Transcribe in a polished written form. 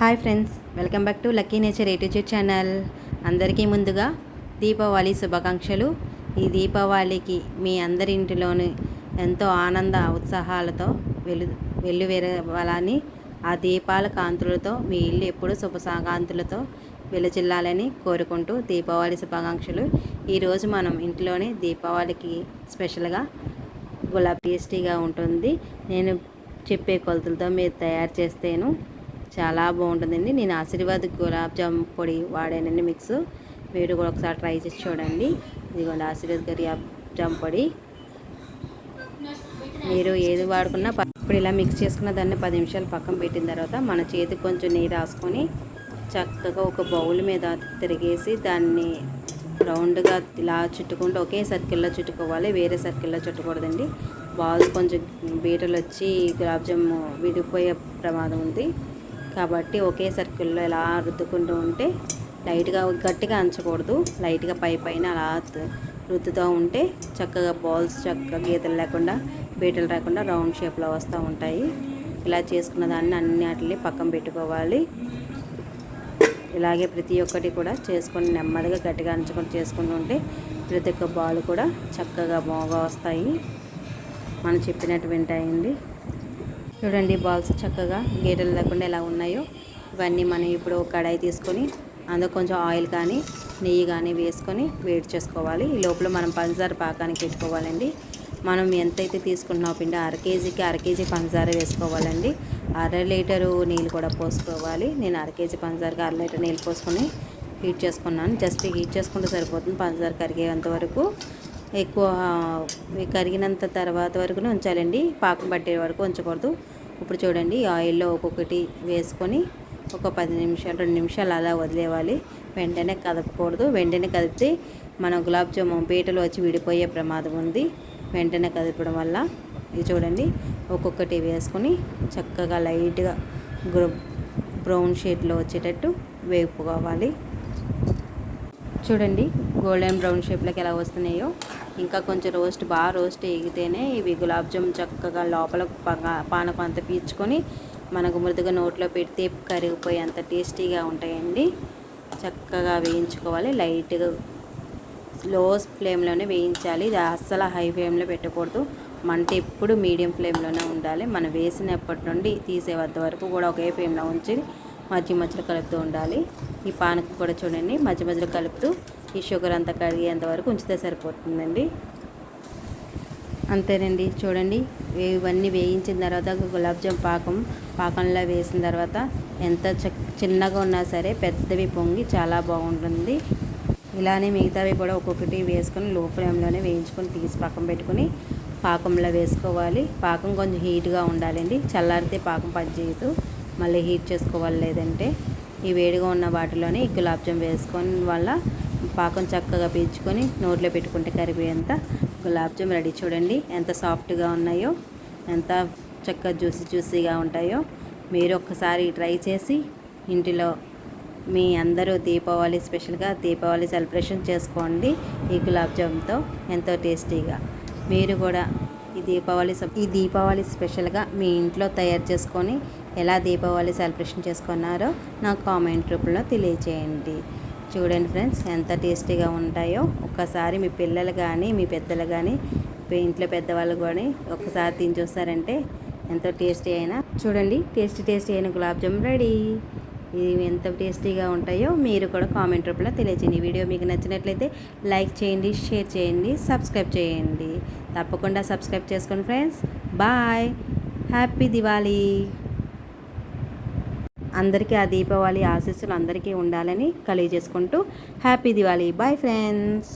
Hi friends, welcome back to lucky nature A to Z channel. అందరికీ ముందుగా దీపావళి శుభాకాంక్షలు. ఈ దీపావళికి మీ అందరి ఇంటిలోనూ ఎంతో ఆనంద ఉత్సాహాలతో వెల్లువెరవాలని, ఆ దీపాల కాంతులతో మీ ఇల్లు ఎప్పుడూ శుభకాంతులతో వెలుచిల్లాలని కోరుకుంటూ దీపావళి శుభాకాంక్షలు. ఈరోజు మనం ఇంట్లోనే దీపావళికి స్పెషల్గా గులాబ్ టేస్టీగా ఉంటుంది. నేను చెప్పే కొలతలతో మీరు తయారు చేస్తేను చాలా బాగుంటుందండి. నేను ఆశీర్వాద్ గులాబ్ జామ్ పొడి వాడానండి మిక్స్. మీరు కూడా ఒకసారి ట్రై చేసి చూడండి. ఇదిగోండి ఆశీర్వాద్ గులాబ్ జామ్ పొడి. మీరు ఏది వాడుకున్నా ఇప్పుడు ఇలా మిక్స్ చేసుకున్న దాన్ని 10 నిమిషాలు పక్కన పెట్టిన తర్వాత మన చేతికి కొంచెం నెయ్యి రాసుకొని చక్కగా ఒక బౌల్ మీద తిరిగేసి దాన్ని రౌండ్గా ఇలా చుట్టుకుంటూ ఒకే సర్కిల్లో చుట్టుకోవాలి, వేరే సర్కిల్లో చుట్టకూడదండి. బాల్స్ కొంచెం బీటలు వచ్చి గులాబ్ జామ్ విడిపోయే ప్రమాదం ఉంది కాబట్టి ఒకే సర్కిల్లో ఇలా రుద్దుకుంటూ ఉంటే, లైట్గా గట్టిగా అంచకూడదు, లైట్గా పైన అలా రుద్దుతూ ఉంటే చక్కగా బాల్స్ చక్కగా గీతలు లేకుండా బీటలు రాకుండా రౌండ్ షేప్లో వస్తూ ఉంటాయి. ఇలా చేసుకున్న దాన్ని అన్నిటిని పక్కన పెట్టుకోవాలి. ఇలాగే ప్రతి ఒక్కటి కూడా చేసుకొని నెమ్మదిగా గట్టిగా అంచుకొని చేసుకుంటూ ఉంటే ప్రతి ఒక్క బాల్ కూడా చక్కగా బాగా వస్తాయి, మనం చెప్పినట్టు వింటాయండి. చూడండి బాల్స్ చక్కగా గీటలు లేకుండా ఎలా ఉన్నాయో. ఇవన్నీ మనం ఇప్పుడు కడాయి తీసుకొని అందులో కొంచెం ఆయిల్ కానీ నెయ్యి కానీ వేసుకొని వేడి చేసుకోవాలి. ఈ లోపల మనం పంచదార పాకానికి పెట్టుకోవాలండి. మనం ఎంతైతే తీసుకుంటున్నాం పిండి, అర కేజీ పంచదార వేసుకోవాలండి. 1/2 లీటరు నీళ్ళు కూడా పోసుకోవాలి. నేను 1 కేజీ పంచదారకి 1/2 లీటర్ నీళ్ళు పోసుకొని హీట్ చేసుకున్నాను. జస్ట్ హీట్ చేసుకుంటే సరిపోతుంది, పంచదార కరిగేంత వరకు. ఎక్కువ కరిగినంత తర్వాత వరకు ఉంచాలండి, పాకం పట్టే వరకు ఉంచకూడదు. ఇప్పుడు చూడండి ఆయిల్లో ఒక్కొక్కటి వేసుకొని ఒక 10 నిమిషాలు 2 నిమిషాలు అలా వదిలేవాలి. వెంటనే కదపకూడదు. వెంటనే కదిపితే మన గులాబ్ జామున్ బీటలు వచ్చి విడిపోయే ప్రమాదం ఉంది వెంటనే కదపడం వల్ల. ఇది చూడండి ఒక్కొక్కటి వేసుకొని చక్కగా లైట్గా బ్రౌన్ షేడ్లో వచ్చేటట్టు వేపుకోవాలి. చూడండి గోల్డెన్ బ్రౌన్ షేప్లోకి ఎలా వస్తున్నాయో. ఇంకా కొంచెం బాగా రోస్ట్ ఎగితేనే ఇవి గులాబ్ జామ్ చక్కగా లోపల పానకం అంతా పీల్చుకొని మనకు మృదుగా నోట్లో పెడితే కరిగిపోయి అంత టేస్టీగా ఉంటాయండి. చక్కగా వేయించుకోవాలి. లైట్గా లో ఫ్లేమ్లోనే వేయించాలి. ఇది అస్సలు హై ఫ్లేమ్లో పెట్టకూడదు. మంట ఎప్పుడు మీడియం ఫ్లేమ్లోనే ఉండాలి. మనం వేసినప్పటి నుండి తీసేంత వరకు కూడా ఒకే ఫ్లేమ్లో ఉంచి మధ్యలో కలుపుతూ ఉండాలి. ఈ పానకం కూడా చూడండి మధ్యలో కలుపుతూ ఈ షుగర్ అంతా కరిగేంత వరకు ఉంచితే సరిపోతుందండి. అంతేనండి. చూడండి ఇవన్నీ వేయించిన తర్వాత గులాబ్ జామ్ పాకంలో వేసిన తర్వాత ఎంత చిన్నగా ఉన్నా సరే పెద్దవి పొంగి చాలా బాగుంటుంది. ఇలానే మిగతావి కూడా ఒక్కొక్కటి వేసుకొని లో ఫ్లేమ్లోనే వేయించుకొని తీసి పక్కన పెట్టుకొని పాకంలో వేసుకోవాలి. పాకం కొంచెం హీట్గా ఉండాలండి, చల్లారితే పాకం పనిచేయదు, మళ్ళీ హీట్ చేసుకోవాలి. లేదంటే ఈ వేడిగా ఉన్న వాటిలోనే ఈ గులాబ్ జామ్ వేసుకొని వల్ల పాకం చక్కగా పీల్చుకొని నోట్లో పెట్టుకుంటే కరిగిపోయేంత గులాబ్ జామ్ రెడీ. చూడండి ఎంత సాఫ్ట్గా ఉన్నాయో, ఎంత చక్కగా జ్యూసీగా ఉంటాయో. మీరు ఒక్కసారి ట్రై చేసి ఇంటిలో మీ అందరూ దీపావళి స్పెషల్గా దీపావళి సెలబ్రేషన్ చేసుకోండి ఈ గులాబ్ జామ్తో ఎంతో టేస్టీగా. మీరు కూడా ఈ దీపావళి స్పెషల్గా మీ ఇంట్లో తయారు చేసుకొని ఎలా దీపావళి సెలబ్రేషన్ చేసుకున్నారో నాకు కామెంట్ రూపంలో తెలియచేయండి. చూడండి ఫ్రెండ్స్ ఎంత టేస్టీగా ఉంటాయో. ఒక్కసారి మీ పిల్లలు కానీ మీ పెద్దలు కానీ ఇంట్లో పెద్దవాళ్ళు కానీ ఒక్కసారి తిని చూస్తారంటే ఎంతో టేస్టీ అయినా. చూడండి టేస్టీ అయిన గులాబ్ జామ్ రెడీ. ఇవి ఎంత టేస్టీగా ఉంటాయో మీరు కూడా కామెంట్ రూపంలో తెలియచేయండి. ఈ వీడియో మీకు నచ్చినట్లయితే లైక్ చేయండి, షేర్ చేయండి, సబ్స్క్రైబ్ చేయండి. తప్పకుండా సబ్స్క్రైబ్ చేసుకోండి ఫ్రెండ్స్. Bye, happy Diwali. అందరికీ ఆ దీపావళి ఆశీస్సులు అందరికీ ఉండాలని కలిగజేసుకుంటూ హ్యాపీ దివాళీ. Bye friends.